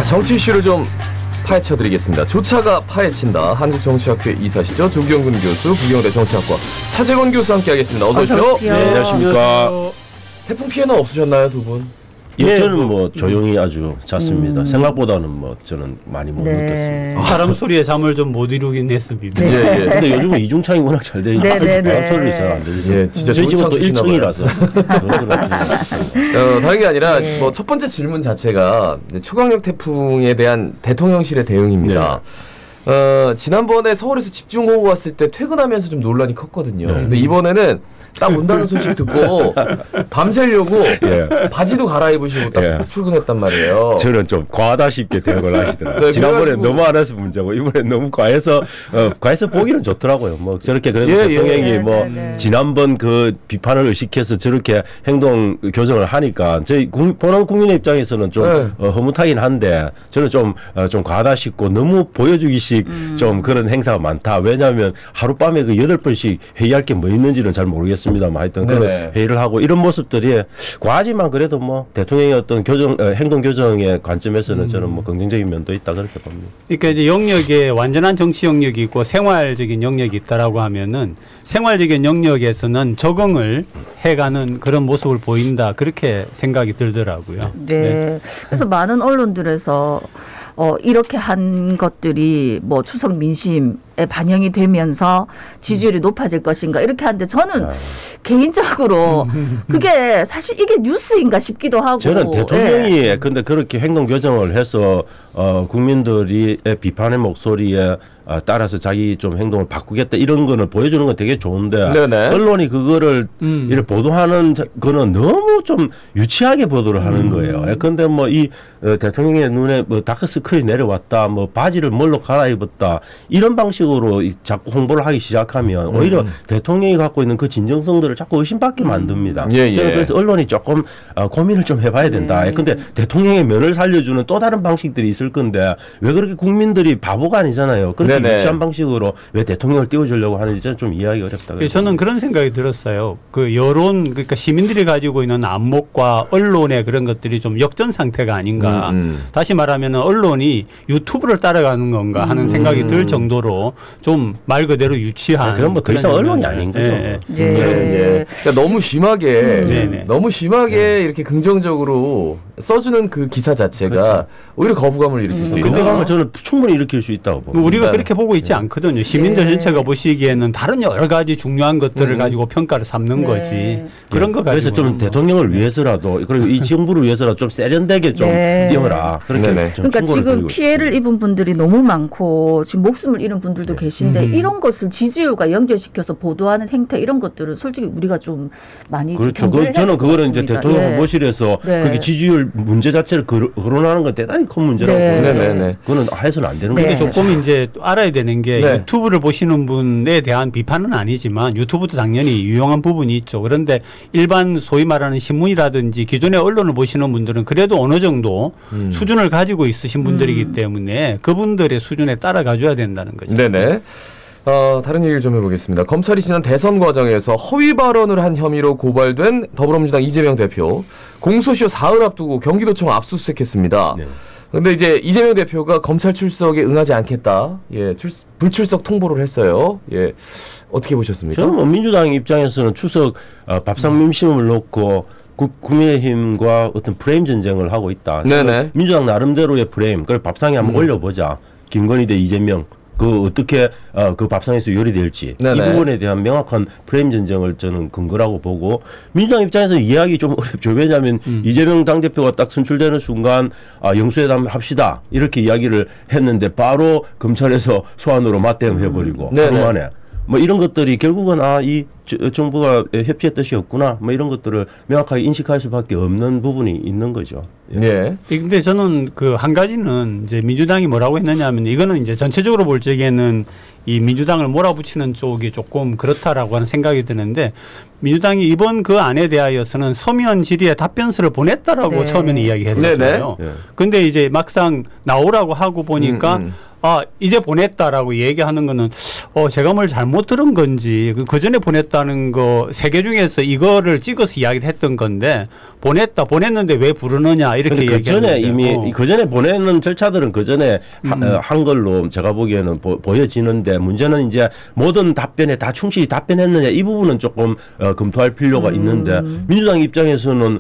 정치 이슈를 좀 파헤쳐드리겠습니다. 조차가 파헤친다. 한국정치학회 이사시죠. 조경근 교수, 부경대 정치학과 차재건 교수 함께하겠습니다. 어서 오십시오. 네, 안녕하십니까. 태풍 피해는 없으셨나요, 두 분? 예, 저는 뭐 조용히 아주 잤습니다. 생각보다는 뭐 저는 많이 못 느꼈습니다. 바람 소리에 잠을 좀 못 이루긴 했습니다. 네. 예, 예. 근데 요즘은 이중창이 워낙 잘 되니까 바람 소리를 잘 안 들리죠. 예, 진짜 저희 집은 또 좋은 창 1층이라서. 다른 게 아니라 뭐 첫 번째 질문 자체가 초강력 태풍에 대한 대통령실의 대응입니다. 지난번에 서울에서 집중호우 왔을 때 퇴근하면서 좀 논란이 컸거든요. 근데 이번에는 딱 온다는 소식 듣고 밤새려고 바지도 갈아입으시고 딱 출근했단 말이에요. 저는 좀 과하다 싶게 대응을 하시더라고요. 지난번에 너무 안 해서 문제고 이번에 너무 과해서 보기는 좋더라고요. 뭐 저렇게 그래도 대통령이 뭐 지난번 그 비판을 의식해서 저렇게 행동 교정을 하니까 저희 보는 국민의 입장에서는 좀 허무하긴 한데 저는 좀 과하다 싶고 너무 보여주기식 좀 그런 행사가 많다. 왜냐하면 하룻밤에 그 8번씩 회의할 게 뭐 있는지는 잘 모르겠습니다. 하여튼 그런 회의를 하고 이런 모습들이 과하지만 그래도 뭐 대통령의 어떤 행동 교정의 관점에서는 저는 뭐 긍정적인 면도 있다 그렇게 봅니다. 그러니까 이제 영역에 완전한 정치 영역이 있고 생활적인 영역이 있다라고 하면은 생활적인 영역에서는 적응을 해가는 그런 모습을 보인다 그렇게 생각이 들더라고요. 네. 그래서 많은 언론들에서 이렇게 한 것들이 뭐 추석 민심에 반영이 되면서 지지율이 높아질 것인가 이렇게 하는데 저는 개인적으로 그게 사실 이게 뉴스인가 싶기도 하고. 저는 대통령이 근데 그렇게 행동 교정을 해서 국민들이 비판의 목소리에 따라서 자기 좀 행동을 바꾸겠다 이런 거는 보여주는 건 되게 좋은데 언론이 그거를 이렇게 보도하는 거는 너무 좀 유치하게 보도를 하는 거예요. 근데 뭐 이 대통령의 눈에 뭐 다크서클이 내려왔다, 뭐 바지를 뭘로 갈아입었다 이런 방식으로 자꾸 홍보를 하기 시작하면 오히려 대통령이 갖고 있는 그 진정성들을 자꾸 의심받게 만듭니다. 저는 그래서 언론이 조금 고민을 좀 해봐야 된다. 근데 대통령의 면을 살려주는 또 다른 방식들이 있을 건데 왜 그렇게 국민들이 바보가 아니잖아요. 그렇게 유치한 방식으로 왜 대통령을 띄워주려고 하는지 저는 좀 이해하기 어렵다. 저는 그런 생각이 들었어요. 그 여론 그러니까 시민들이 가지고 있는 안목과 언론의 그런 것들이 좀 역전 상태가 아닌가. 다시 말하면 언론이 유튜브를 따라가는 건가 하는 생각이 들 정도로 좀 말 그대로 유치한. 그럼 뭐 더 이상 언론이 아닌 거죠. 그러니까 너무 심하게 이렇게 긍정적으로 써주는 그 기사 자체가 오히려 거부감을 일으킬 수 있다. 거부감을 저는 충분히 일으킬 수 있다고 봅니다. 우리가 그렇게 보고 있지 않거든요. 시민들 전체가 보시기에는 다른 여러 가지 중요한 것들을 가지고 평가를 삼는 거지. 그런 거 그래서 좀 대통령을 위해서라도 그리고 이 정부를 위해서라도 좀 세련되게 좀 띄워라. 그러니까 지금 피해를 입은 분들이 너무 많고 지금 목숨을 잃은 분들도 계신데 이런 것을 지지율과 연결시켜서 보도하는 행태 이런 것들은 솔직히 우리가 좀 많이 그렇죠. 저는 그거는 이제 대통령 후보실에서 그렇게 지지율 문제 자체를 거론하는 건 대단히 큰 문제라고 보는데 그거는 해서는 안 되는 거죠. 근데 조금 이제 알아야 되는 게 유튜브를 보시는 분에 대한 비판은 아니지만 유튜브도 당연히 유용한 부분이 있죠. 그런데 일반 소위 말하는 신문이라든지 기존의 언론을 보시는 분들은 그래도 어느 정도 수준을 가지고 있으신 분들이기 때문에 그분들의 수준에 따라가줘야 된다는 거죠. 네네. 다른 얘기를 좀 해보겠습니다. 검찰이 지난 대선 과정에서 허위 발언을 한 혐의로 고발된 더불어민주당 이재명 대표 공소시효 사흘 앞두고 경기도청 압수수색했습니다. 근데 이제 이재명 대표가 검찰 출석에 응하지 않겠다. 불출석 통보를 했어요. 어떻게 보셨습니까? 저는 뭐 민주당 입장에서는 추석 밥상 민심을 놓고 국민의힘과 어떤 프레임 전쟁을 하고 있다. 민주당 나름대로의 프레임. 그걸 밥상에 한번 올려보자. 김건희 대 이재명. 그 어떻게 그 밥상에서 요리될지 이 부분에 대한 명확한 프레임 전쟁을 저는 근거라고 보고 민주당 입장에서 이해하기 좀 어렵죠. 왜냐하면 이재명 당대표가 딱 선출되는 순간 영수회담 합시다 이렇게 이야기를 했는데 바로 검찰에서 소환으로 맞대응해버리고 하루 만에 뭐 이런 것들이 결국은 이 정부가 협치의 뜻이 없구나 뭐 이런 것들을 명확하게 인식할 수밖에 없는 부분이 있는 거죠. 근데 저는 그 한 가지는 이제 민주당이 뭐라고 했느냐 하면 이거는 이제 전체적으로 볼 적에는 이 민주당을 몰아붙이는 쪽이 조금 그렇다라고 하는 생각이 드는데 민주당이 이번 그 안에 대하여서는 서면 질의에 답변서를 보냈다라고 처음에는 이야기했었어요. 근데 이제 막상 나오라고 하고 보니까 이제 보냈다라고 얘기하는 거는 제가 뭘 잘못 들은 건지 그 전에 보냈다는 거 3개 중에서 이거를 찍어서 이야기를 했던 건데 보냈는데 왜 부르느냐 이렇게 얘기하는데 그 전에 이미 그 전에 보내는 절차들은 그 전에 한 걸로 제가 보기에는 보여지는데 문제는 이제 모든 답변에 다 충실히 답변했느냐 이 부분은 조금 검토할 필요가 있는데 민주당 입장에서는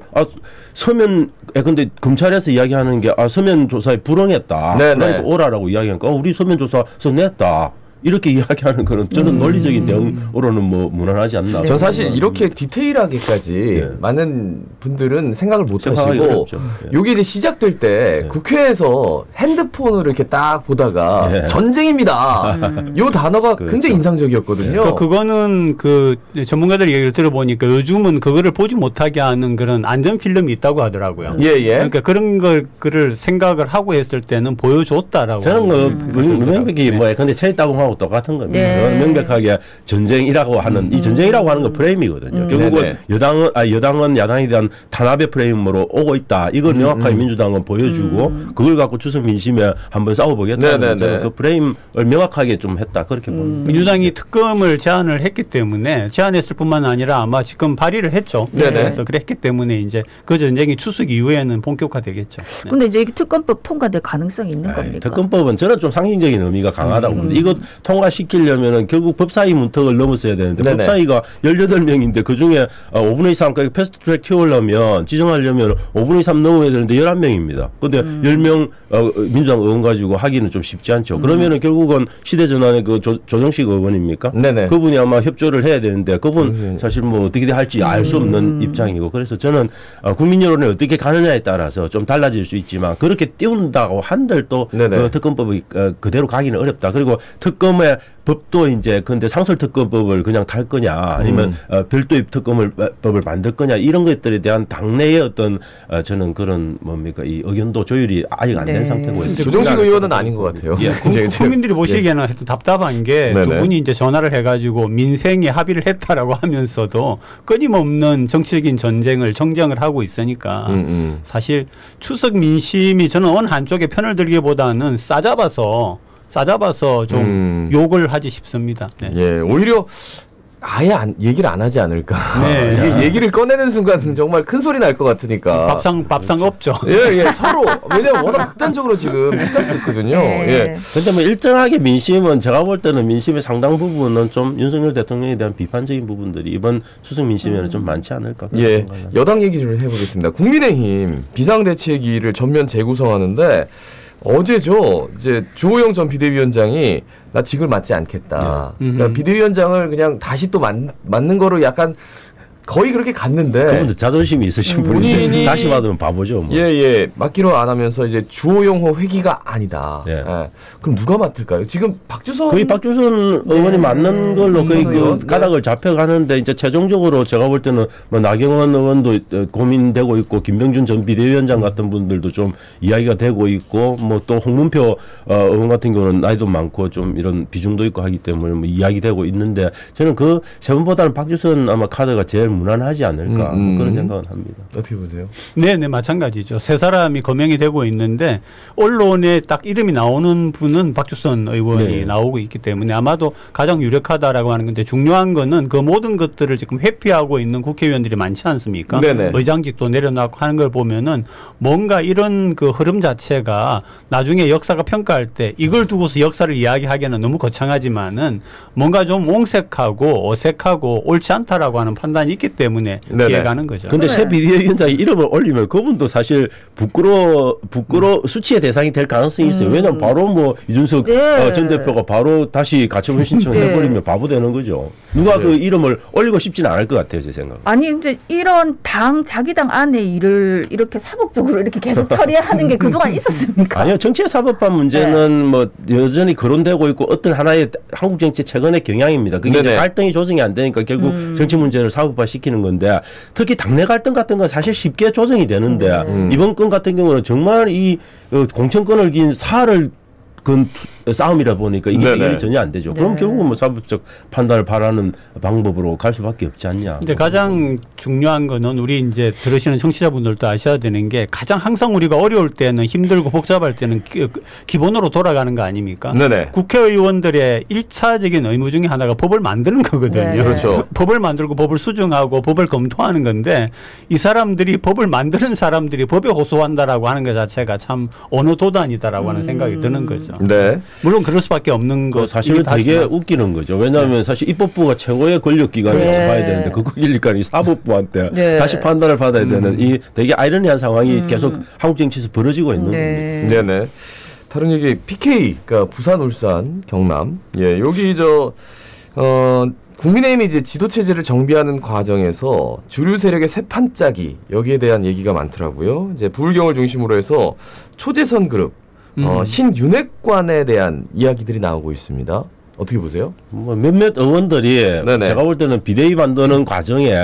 서면 근데 검찰에서 이야기하는 게 서면 조사에 불응했다. 그러니까 오라라고 이야기하니까 우리 서면 조사서 냈다. 이렇게 이야기하는 거는 저는 논리적인 대응으로는 뭐 무난하지 않나. 전 사실 이렇게 디테일하게까지 많은 분들은 생각을 못 하시고 이게 이제 시작될 때 국회에서 핸드폰으로 이렇게 딱 보다가 전쟁입니다. 요 단어가 굉장히 인상적이었거든요. 그거는 그 전문가들 얘기를 들어보니까 요즘은 그거를 보지 못하게 하는 그런 안전 필름이 있다고 하더라고요. 그러니까 그런 거를 생각을 하고 했을 때는 보여줬다라고. 저는 명백히 근데 체이따봉하고 똑같은 겁니다. 명백하게 전쟁이라고 하는 이 전쟁이라고 하는 거 프레임이거든요. 결국은 여당은 야당에 대한 탄압의 프레임으로 오고 있다. 이걸 명확하게 민주당은 보여주고 그걸 갖고 추석 민심에 한번 싸워보겠다는 저는 그 프레임을 명확하게 좀 했다. 그렇게 봅니다. 민주당이 특검을 제안을 했기 때문에 제안했을 뿐만 아니라 아마 지금 발의를 했죠. 그래서 그랬기 때문에 이제 그 전쟁이 추석 이후에는 본격화되겠죠. 근데 이제 특검법 통과될 가능성이 있는 겁니까? 특검법은 저는 좀 상징적인 의미가 강하다고 봅니다. 이것 통과시키려면 결국 법사위 문턱을 넘었어야 되는데 법사위가 18명인데 그중에 5분의 3까지 패스트트랙 튀우려면 지정하려면 5분의 3 넘어야 되는데 11명입니다. 그런데 10명 민주당 의원 가지고 하기는 좀 쉽지 않죠. 그러면은 결국은 시대전환의 그 조정식 의원입니까? 그분이 아마 협조를 해야 되는데 그분 사실 뭐 어떻게 할지 알 수 없는 입장이고 그래서 저는 국민 여론에 어떻게 가느냐에 따라서 좀 달라질 수 있지만 그렇게 띄운다고 한들 또 그 특검법이 그대로 가기는 어렵다. 그리고 특검의 법도 이제 근데 상설특검법을 그냥 탈 거냐 아니면 별도의 특검법을 만들 거냐 이런 것들에 대한 당내의 어떤 저는 그런 뭡니까 이 의견도 조율이 아직 안 된 상태고 조정식 의원은 아닌 것 같아요. 국민들이 보시기에는 하여튼 답답한 게 두 분이 이제 전화를 해가지고 민생에 합의를 했다라고 하면서도 끊임없는 정치적인 전쟁을 정쟁을 하고 있으니까 사실 추석 민심이 저는 어느 한쪽에 편을 들기보다는 싸잡아서 좀 욕을 하지 싶습니다. 오히려 아예 얘기를 안 하지 않을까. 얘기를 꺼내는 순간 정말 큰 소리 날 것 같으니까. 밥상 없죠. 서로. 왜냐면 워낙 극단적으로 지금 시작됐거든요. 근데 뭐 일정하게 민심은 제가 볼 때는 민심의 상당 부분은 좀 윤석열 대통령에 대한 비판적인 부분들이 이번 추석 민심에는 좀 많지 않을까. 여당 얘기 좀 해보겠습니다. 국민의힘 비상대책위를 전면 재구성하는데 어제죠. 이제 주호영 전 비대위원장이 나 직을 맡지 않겠다. 그러니까 비대위원장을 그냥 다시 또 맡는 거로 약간 거의 그렇게 갔는데 그분도 자존심이 있으신 분인데 다시 받으면 바보죠. 뭐. 맡기로 안 하면서 이제 주호영 회기가 아니다. 그럼 누가 맡을까요? 지금 박주선 거의 박주선 의원이 맡는 걸로 거의 그 가닥을 잡혀가는데 이제 최종적으로 제가 볼 때는 뭐 나경원 의원도 고민되고 있고 김병준 전 비대위원장 같은 분들도 좀 이야기가 되고 있고 뭐 또 홍문표 의원 같은 경우는 나이도 많고 좀 이런 비중도 있고 하기 때문에 뭐 이야기되고 있는데 저는 그 세 분보다는 박주선 아마 카드가 제일 무난하지 않을까 그런 생각은 합니다. 어떻게 보세요? 네, 마찬가지죠. 세 사람이 거명이 되고 있는데 언론에 딱 이름이 나오는 분은 박주선 의원이 나오고 있기 때문에 아마도 가장 유력하다라고 하는 건데 중요한 거는 그 모든 것들을 지금 회피하고 있는 국회의원들이 많지 않습니까? 의장직도 내려놓고 하는 걸 보면은 뭔가 이런 그 흐름 자체가 나중에 역사가 평가할 때 이걸 두고서 역사를 이야기하기에는 너무 거창하지만은 뭔가 좀 옹색하고 어색하고 옳지 않다라고 하는 판단이 있기 때문에 피해가는 거죠. 근데 새 비대위원장이 이름을 올리면 그분도 사실 부끄러 수치의 대상이 될 가능성이 있어요. 왜냐하면 바로 뭐 이준석 전 대표가 바로 다시 가처분 신청을 해버리면 바보 되는 거죠. 누가 그 이름을 올리고 싶지는 않을 것 같아요, 제 생각. 아니 이제 이런 자기 당 안에 일을 이렇게 사법적으로 이렇게 계속 처리하는 게 그동안 있었습니까? 아니요, 정치의 사법화 문제는 뭐 여전히 거론되고 있고 어떤 하나의 한국 정치 최근의 경향입니다. 그게 이제 갈등이 조정이 안 되니까 결국 정치 문제를 사법화 시키는 건데 특히 당내 갈등 같은 건 사실 쉽게 조정이 되는데 이번 건 같은 경우는 정말 이 공천권을 긴 사활을 싸움이라 보니까 이게 해결이 전혀 안 되죠. 그럼 네. 결국은 뭐 사법적 판단을 바라는 방법으로 갈 수밖에 없지 않냐. 근데 가장 중요한 거는 우리 이제 들으시는 청취자분들도 아셔야 되는 게 가장 항상 우리가 어려울 때는 힘들고 복잡할 때는 기본으로 돌아가는 거 아닙니까? 네네. 국회의원들의 1차적인 의무 중에 하나가 법을 만드는 거거든요. 네. 그렇죠. 법을 만들고 법을 수정하고 법을 검토하는 건데 이 사람들이 법을 만드는 사람들이 법에 호소한다라고 하는 것 자체가 참 어느 도단이다라고 하는 생각이 드는 거죠. 네. 물론 그럴 수밖에 없는 거 사실은 되게 웃기는 거죠. 왜냐하면 사실 입법부가 최고의 권력기관에서 네. 봐야 되는데 그 권력기관이 사법부한테 네. 다시 판단을 받아야 되는 이 되게 아이러니한 상황이 계속 한국 정치에서 벌어지고 있는 겁니다. 네네. 다른 얘기 PK, 그러니까 부산, 울산, 경남. 예, 여기 국민의힘이 이제 지도 체제를 정비하는 과정에서 주류 세력의 새 판짜기 여기에 대한 얘기가 많더라고요. 이제 부울경을 중심으로 해서 초재선 그룹, 신윤핵관에 대한 이야기들이 나오고 있습니다. 어떻게 보세요? 뭐 몇몇 의원들이 네네. 제가 볼 때는 비대위 만드는 과정에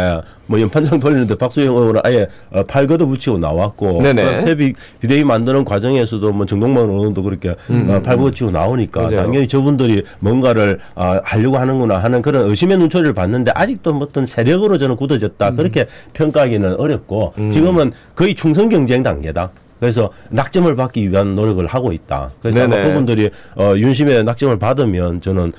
뭐 연판장 돌리는데 박수영 의원은 아예 팔 걷어붙이고 나왔고 새 비대위 만드는 과정에서도 뭐 정동만 의원도 그렇게 팔 걷어붙이고 나오니까 맞아요. 당연히 저분들이 뭔가를 하려고 하는구나 하는 그런 의심의 눈초리를 봤는데 아직도 어떤 세력으로 저는 굳어졌다 그렇게 평가하기는 어렵고 지금은 거의 충성 경쟁 단계다. 그래서 낙점을 받기 위한 노력을 하고 있다. 그래서 아마 그분들이 윤심의 낙점을 받으면 저는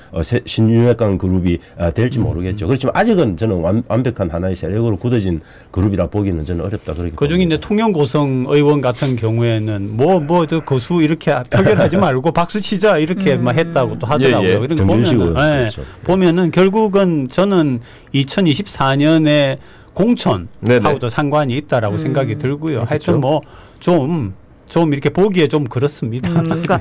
신윤핵관 그룹이 될지 모르겠죠. 그렇지만 아직은 저는 완벽한 하나의 세력으로 굳어진 그룹이라 보기는 저는 어렵다. 그중에 이제 통영고성 의원 같은 경우에는 저 거수 이렇게 표결하지 말고 박수 치자 이렇게 막 했다고 또 하더라고요. 예, 예. 그러니까 보면은, 그렇죠. 보면은 결국은 저는 2024년에 공천하고도 상관이 있다라고 생각이 들고요. 하여튼 뭐 좀 이렇게 보기에 좀 그렇습니다. 그러니까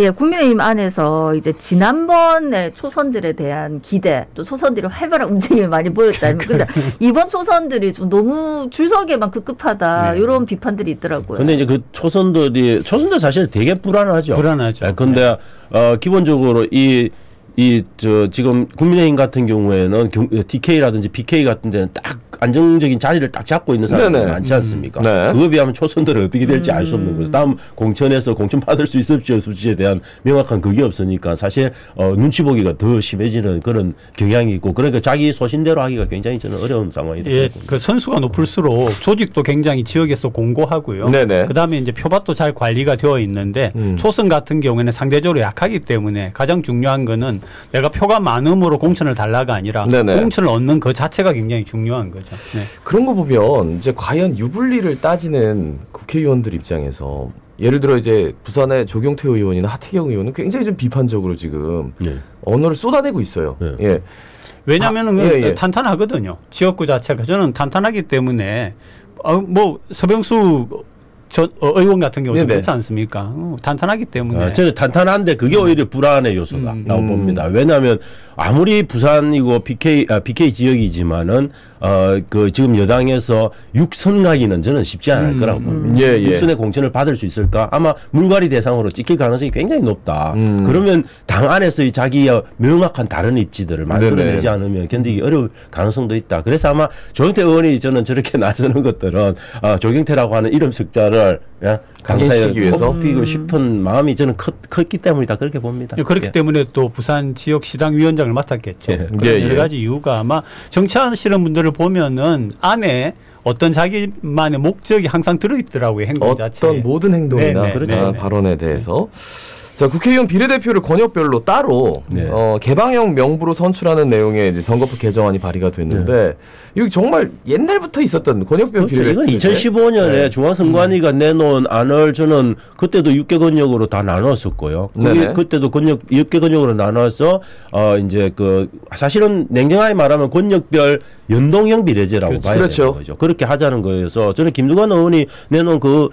예, 국민의힘 안에서 이제 지난번에 초선들에 대한 기대, 또 초선들이 활발한 움직임을 많이 보였다면, 근데 이번 초선들이 좀 너무 줄서기에만 급급하다 이런 비판들이 있더라고요. 근데 이제 그 초선들 사실 되게 불안하죠. 불안하죠. 근데 기본적으로 지금 국민의힘 같은 경우에는 DK라든지 BK 같은 데는 딱 안정적인 자리를 딱 잡고 있는 사람들이 많지 않습니까? 그거에 비하면 초선들은 어떻게 될지 알 수 없는 거죠. 다음 공천에서 공천 받을 수 있을지 없을지에 대한 명확한 그게 없으니까 사실 눈치 보기가 더 심해지는 그런 경향이 있고 그러니까 자기 소신대로 하기가 굉장히 저는 어려운 상황이다. 예, 그 선수가 높을수록 조직도 굉장히 지역에서 공고하고요. 그다음에 이제 표밭도 잘 관리가 되어 있는데 초선 같은 경우에는 상대적으로 약하기 때문에 가장 중요한 거는 내가 표가 많음으로 공천을 달라가 아니라 공천을 얻는 그 자체가 굉장히 중요한 거죠. 네. 그런 거 보면 이제 과연 유불리를 따지는 국회의원들 입장에서 예를 들어 이제 부산의 조경태 의원이나 하태경 의원은 굉장히 좀 비판적으로 지금 언어를 쏟아내고 있어요. 예. 왜냐하면 탄탄하거든요. 지역구 자체가 저는 탄탄하기 때문에 뭐 서병수 의원 같은 경우도 그렇지 않습니까? 탄탄하기 때문에. 저는 탄탄한데 그게 오히려 불안의 요소다 라고 봅니다. 왜냐하면 아무리 부산이고 BK 지역이지만은 그 지금 여당에서 6선 가기는 저는 쉽지 않을 거라고 봅니다. 6선의 공천을 받을 수 있을까? 아마 물갈이 대상으로 찍힐 가능성이 굉장히 높다. 그러면 당 안에서의 자기의 명확한 다른 입지들을 만들어내지 않으면 견디기 어려울 가능성도 있다. 그래서 아마 조경태 의원이 저는 저렇게 나서는 것들은 조경태라고 하는 이름 석자를 강화시키기 위해서 높이고 싶은 마음이 저는 컸기 때문이다 그렇게 봅니다. 그렇기 때문에 또 부산 지역 시당 위원장을 맡았겠죠. 여러 가지 이유가 아마 정치하시는 분들을 보면은 안에 어떤 자기만의 목적이 항상 들어있더라고요. 행동 자체에. 어떤 모든 행동이나 발언에 대해서. 자, 국회의원 비례대표를 권역별로 따로 개방형 명부로 선출하는 내용의 이제 선거법 개정안이 발의가 됐는데 이거 정말 옛날부터 있었던 권역별 비례대표. 이건 2015년에 중앙선관위가 내놓은 안을 저는 그때도 6개 권역으로 다 나눴었고요. 그때도 6개 권역으로 나눠서 이제 그 사실은 냉정하게 말하면 권역별 연동형 비례제라고 봐야 되는 거죠. 그렇게 하자는 거여서 저는 김두관 의원이 내놓은 그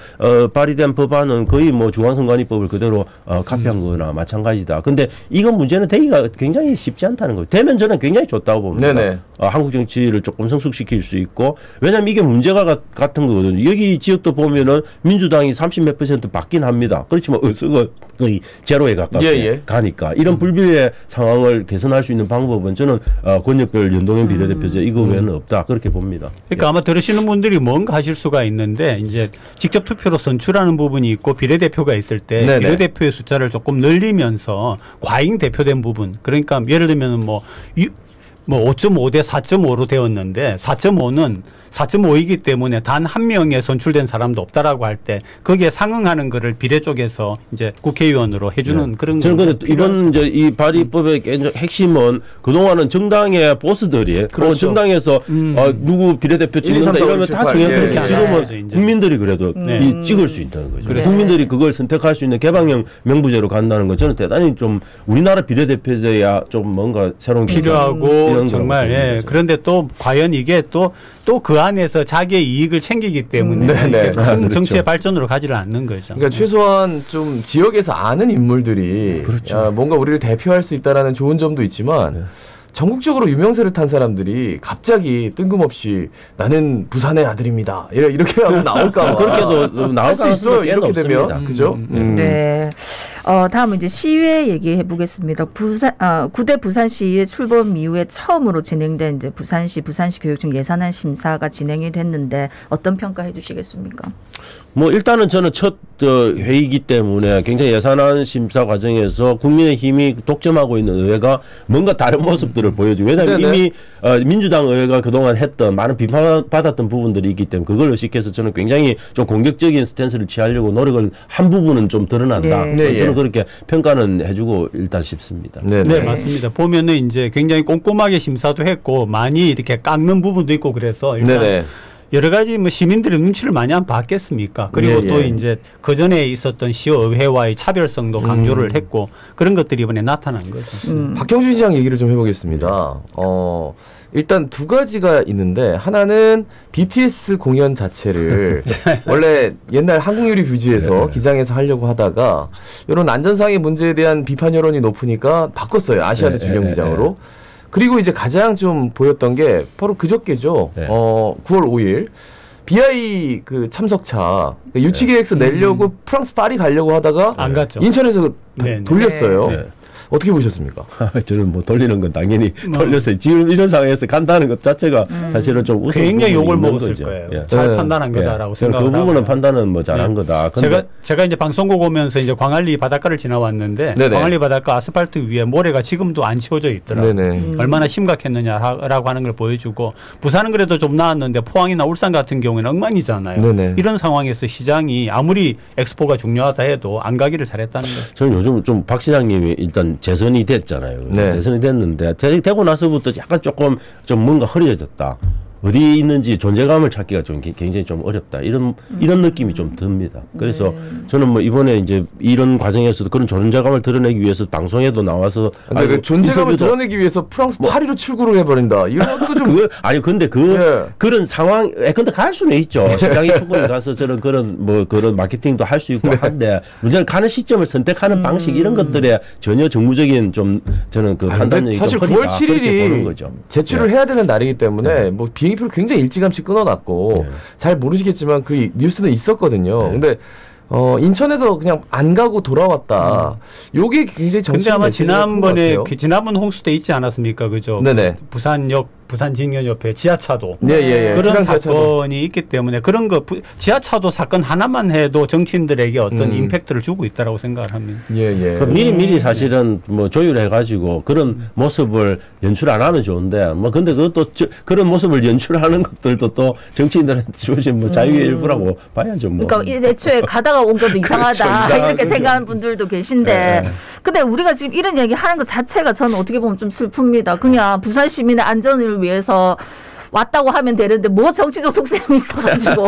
발의된 법안은 거의 뭐 중앙선관위법을 그대로 카피한 거나 마찬가지다. 근데 이건 문제는 되기가 굉장히 쉽지 않다는 거예요. 되면 저는 굉장히 좋다고 봅니다. 한국 정치를 조금 성숙시킬 수 있고 왜냐하면 이게 문제가 같은 거거든요. 여기 지역도 보면은 민주당이 30몇 % 받긴 합니다. 그렇지만 의석은 거의 제로에 가깝게 가니까 이런 불비의 상황을 개선할 수 있는 방법은 저는 권역별 연동형 비례대표제 이거 외에는 없다 그렇게 봅니다. 그러니까 아마 들으시는 분들이 뭔가 하실 수가 있는데 이제 직접 투표로 선출하는 부분이 있고 비례대표가 있을 때 비례대표의 숫자를 숫자를 조금 늘리면서 과잉 대표된 부분, 그러니까 예를 들면 뭐 5.5 대 4.5로 되었는데 4.5이기 때문에 단 한 명의 선출된 사람도 없다라고 할 때 거기에 상응하는 거를 비례 쪽에서 이제 국회의원으로 해주는 네. 그런 저는 근데 이번 이제 이 발의법의 핵심은 그동안은 정당의 보스들이 그렇죠. 정당에서 누구 비례대표 찍는다 이러면 다 정해놓고 예. 지금은 국민들이 그래도 찍을 수 있다는 거죠. 네. 국민들이 그걸 선택할 수 있는 개방형 명부제로 간다는 건 저는 대단히 좀 우리나라 비례대표제야 좀 뭔가 새로운 필요하고 정말 예. 그런데 또 과연 이게 또 그 안에서 자기의 이익을 챙기기 때문에 큰 그렇죠. 정치의 발전으로 가지를 않는 거죠. 그러니까 최소한 좀 지역에서 아는 인물들이 그렇죠. 뭔가 우리를 대표할 수 있다라는 좋은 점도 있지만 전국적으로 유명세를 탄 사람들이 갑자기 뜬금없이 나는 부산의 아들입니다. 이렇게 하면 나올까 봐. 그렇게도 나올 수 있어요. 이렇게 되면. 그죠? 네. 다음은 이제 시위회 얘기해 보겠습니다. 9대 부산시의회 출범 이후에 처음으로 진행된 이제 부산시 교육청 예산안 심사가 진행이 됐는데 어떤 평가해 주시겠습니까? 뭐 일단은 저는 첫 회의이기 때문에 굉장히 예산안 심사 과정에서 국민의힘이 독점하고 있는 의회가 뭔가 다른 모습들을 보여주고 왜냐하면 이미 민주당 의회가 그동안 했던 많은 비판받았던 부분들이 있기 때문에 그걸 의식해서 저는 굉장히 좀 공격적인 스탠스를 취하려고 노력을 한 부분은 좀 드러난다. 저는 그렇게 평가는 해주고 일단 싶습니다. 네, 맞습니다. 보면은 이제 굉장히 꼼꼼하게 심사도 했고 많이 이렇게 깎는 부분도 있고 그래서 일단 여러 가지 뭐 시민들의 눈치를 많이 안 봤겠습니까? 그리고 또 이제 그 전에 있었던 시의회와의 차별성도 강조를 했고 그런 것들이 이번에 나타난 거죠. 박형준 시장 얘기를 좀 해보겠습니다. 일단 두 가지가 있는데 하나는 BTS 공연 자체를 원래 옛날 한국유리 뷰지에서 기장에서 하려고 하다가 이런 안전상의 문제에 대한 비판 여론이 높으니까 바꿨어요. 아시아드 주경기장으로. 그리고 이제 가장 좀 보였던 게 바로 그저께죠. 9월 5일 BI 그 참석차 유치 계획서 내려고 프랑스 파리 가려고 하다가 안 갔죠. 인천에서 돌렸어요. 어떻게 보셨습니까? 저는 뭐 돌리는 건 당연히 돌려서 지금 이런 상황에서 간다는 것 자체가 사실은 좀 굉장히 욕을 먹었을 거죠. 거예요. 잘 판단한 거다라고 생각을 그 부분은 판단은 뭐 잘한 거다. 제가 이제 방송국 오면서 이제 광안리 바닷가를 지나왔는데 광안리 바닷가 아스팔트 위에 모래가 지금도 안 치워져 있더라고요. 얼마나 심각했느냐라고 하는 걸 보여주고 부산은 그래도 좀 나았는데 포항이나 울산 같은 경우에는 엉망이잖아요. 이런 상황에서 시장이 아무리 엑스포가 중요하다 해도 안 가기를 잘했다는 거죠. 저는 요즘 좀 박 시장님이 일단 재선이 됐잖아요. 재선이 됐는데 되고 나서부터 약간 조금 좀 뭔가 흐려졌다. 어디 있는지 존재감을 찾기가 좀 굉장히 좀 어렵다. 이런 느낌이 좀 듭니다. 그래서 저는 뭐 이번에 이제 이런 과정에서도 그런 존재감을 드러내기 위해서 방송에도 나와서 그 존재감을 드러내기 위해서 프랑스 파리로 출구를 해버린다. 이것도 좀 근데 그런 상황 근데 갈 수는 있죠. 시장이 충분히 가서 저는 그런 마케팅도 할 수 있고 한데 문제는 가는 시점을 선택하는 방식 이런 것들에 전혀 정무적인 좀 저는 그 판단력이 사실 9월 7일이 제출을 해야 되는 날이기 때문에 뭐 비행기표를 굉장히 일찌감치 끊어놨고 잘 모르시겠지만 그 뉴스는 있었거든요. 근데 인천에서 그냥 안 가고 돌아왔다. 요게 굉장히 정치. 근데 아마 지난번 홍수 때 있지 않았습니까, 그죠? 네네. 부산직련 옆에 지하차도 그런 사건이 지하차도. 있기 때문에 그런 거 지하차도 사건 하나만 해도 정치인들에게 어떤 임팩트를 주고 있다라고 생각을 합니다. 그럼 미리 사실은 뭐 조율해가지고 그런 모습을 연출 안 하면 좋은데 뭐 근데 그것도 그런 모습을 연출하는 것들도 또 정치인들한테 주신 뭐 자유의 일부라고 봐야죠. 뭐. 그러니까 애초에 가다가 온 것도 이상하다 그렇죠. 이렇게 생각하는 분들도 계신데 근데 우리가 지금 이런 얘기 하는 것 자체가 저는 어떻게 보면 좀 슬픕니다. 그냥 부산 시민의 안전을 위해서 왔다고 하면 되는데 뭐 정치적 속셈이 있어가지고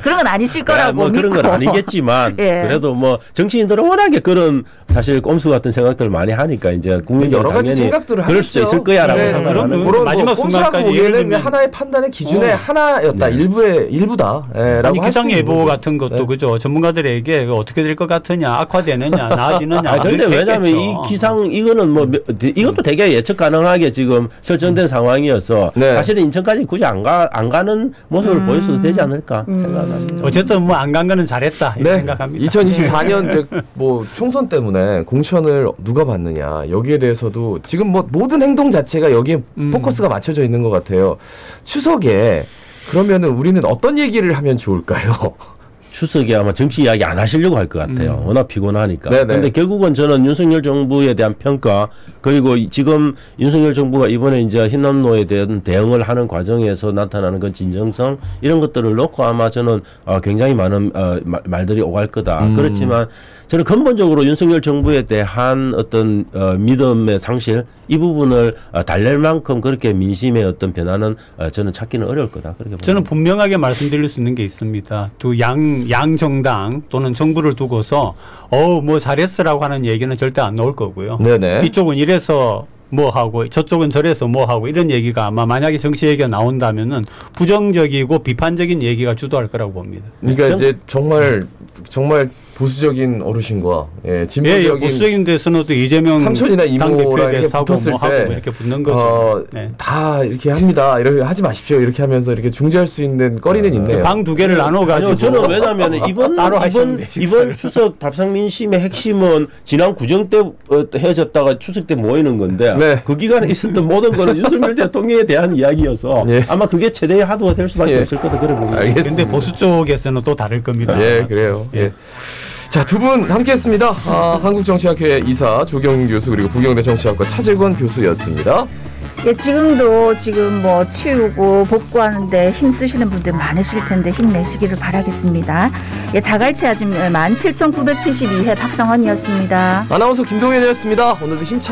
그런 건 아니실 거라고 뭐 믿고. 그런 건 아니겠지만 그래도 뭐 정치인들은 워낙에 그런 사실 꼼수 같은 생각들을 많이 하니까 이제 국민들 여러 가지 생각들을 그럴 수도 있을 거야라고 생각하는 그런 마지막 순간까지 보기에는 하나의 판단의 기준의 하나였다. 일부다. 아니 기상예보 같은 것도 그죠. 전문가들에게 어떻게 될 것 같으냐, 악화되느냐, 나아지느냐. 그런데 왜냐하면 이 기상 이거는 뭐 이것도 되게 예측 가능하게 지금 설정된 상황이어서 사실은 인천까지 굳이 안 가는 모습을 보였어도 되지 않을까 생각합니다. 어쨌든 뭐 안 간 거는 잘했다 이렇게 생각합니다. 2024년 뭐 총선 때문에 공천을 누가 받느냐 여기에 대해서도 지금 뭐 모든 행동 자체가 여기에 포커스가 맞춰져 있는 것 같아요. 추석에 그러면은 우리는 어떤 얘기를 하면 좋을까요? 추석에 아마 정치 이야기 안 하시려고 할 것 같아요. 워낙 피곤하니까. 그런데 결국은 저는 윤석열 정부에 대한 평가 그리고 지금 윤석열 정부가 이번에 이제 흰남노에 대한 대응을 하는 과정에서 나타나는 그 진정성 이런 것들을 놓고 아마 저는 굉장히 많은 말들이 오갈 거다. 그렇지만 저는 근본적으로 윤석열 정부에 대한 어떤 믿음의 상실 이 부분을 달랠 만큼 그렇게 민심의 어떤 변화는 저는 찾기는 어려울 거다. 그렇게 봅니다. 저는 분명하게 말씀드릴 수 있는 게 있습니다. 두 양 정당 또는 정부를 두고서 뭐 잘했으라고 하는 얘기는 절대 안 나올 거고요. 네네. 이쪽은 이래서 뭐 하고 저쪽은 저래서 뭐 하고 이런 얘기가 아마 만약에 정치 얘기가 나온다면은 부정적이고 비판적인 얘기가 주도할 거라고 봅니다. 그러니까 이제 정말 보수적인 어르신과 진보적인 보수적인 데서는 또 이재명 삼촌이나 이모랑 이렇게 붙었을 뭐 때 뭐 이렇게 붙는 거죠. 다 이렇게 합니다. 이렇게 하지 마십시오. 이렇게 하면서 이렇게 중재할 수 있는 거리는 있네요. 방 두 개를 나눠가지고 저는 왜냐하면 이번 추석 밥상민심의 핵심은 지난 구정 때 헤어졌다가 추석 때 모이는 건데 그 기간에 있었던 모든 거는 윤석열 대통령에 대한 이야기여서 아마 그게 최대의 하도가 될 수밖에 없을 거다 그래 봅니다. 그런데 보수 쪽에서는 또 다를 겁니다. 그래요. 자, 두 분 함께했습니다. 한국정치학회 이사 조경 교수 그리고 부경대 정치학과 차재권 교수였습니다. 지금도 뭐 치우고 복구하는데 힘쓰시는 분들 많으실 텐데 힘내시기를 바라겠습니다. 자갈치 아줌마 17,972회 박성원이었습니다. 아나운서 김동현이었습니다. 오늘도 힘차